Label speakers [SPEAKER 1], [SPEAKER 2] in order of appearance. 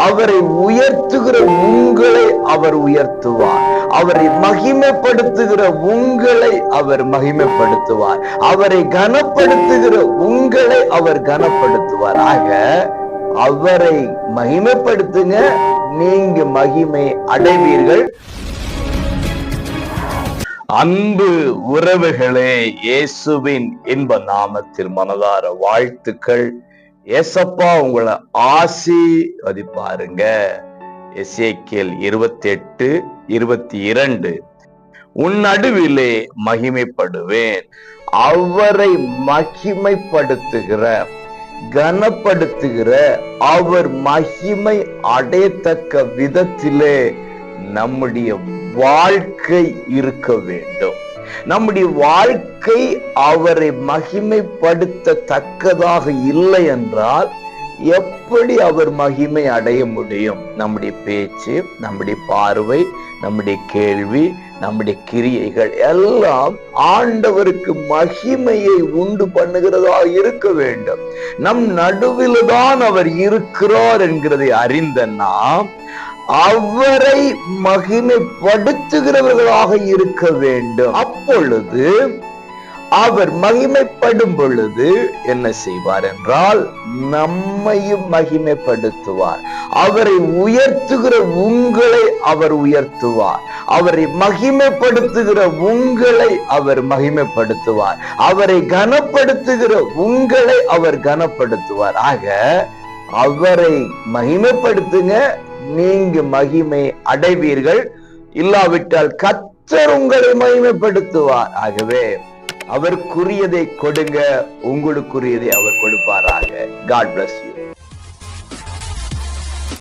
[SPEAKER 1] அவரை உயர்த்துகிற உங்களை அவர் உயர்த்துவார். அவரை மகிமைப்படுத்துகிற உங்களை அவர் மகிமைப்படுத்துவார். அவரை கனப்படுத்துகிற உங்களை அவர் கனப்படுத்துவார். ஆக அவரை மகிமைப்படுத்துங்க, நீங்க மகிமை அடைவீர்கள். அன்பு உறவுகளே, இயேசுவின் இன்ப நாமத்தில் மனதார வாழ்த்துக்கள். ஏசப்பா உங்களை ஆசீர்வதிப்பாருங்க. எசேக்கியேல் 28:22 உன் நடுவிலே மகிமைப்படுவேன். அவரை மகிமைப்படுத்துகிற கனப்படுத்துகிற அவர் மகிமை அடையத்தக்க விதத்திலே நம்முடைய வாழ்க்கை இருக்க வேண்டும். நம்முடைய வாழ்க்கை அவரை மகிமைப்படுத்தத்தக்கதாக இல்லை என்றால் எப்படி அவர் மகிமை அடைய முடியும்? நம்முடைய பேச்சு, நம்முடைய பார்வை, நம்முடைய கேள்வி, நம்முடைய கிரியைகள் எல்லாம் ஆண்டவருக்கு மகிமையை உண்டு பண்ணுகிறதா இருக்க வேண்டும். நம் நடுவில் தான் அவர் இருக்கிறார் என்கிறதை அறிந்த நாம் அவரை மகிமைப்படுத்துகிறவர்களாக இருக்க வேண்டும். அப்பொழுது அவர் மகிமைப்படும் பொழுது என்ன செய்வார் என்றால் நம்மையும் மகிமைப்படுத்துவார். அவரை உயர்த்துகிற உங்களை அவர் உயர்த்துவார். அவரை மகிமைப்படுத்துகிற உங்களை அவர் மகிமைப்படுத்துவார். அவரை கனப்படுத்துகிற உங்களை அவர் கனப்படுத்துவார். ஆக அவரை மகிமைப்படுத்துங்க, நீங்க மகிமை அடைவீர்கள். இல்லாவிட்டால் கர்த்தர் உங்களை மகிமைப்படுத்துவார். ஆகவே அவருக்குரியதை கொடுங்க, உங்களுக்குரியதை அவர் கொடுப்பாராக. God bless you.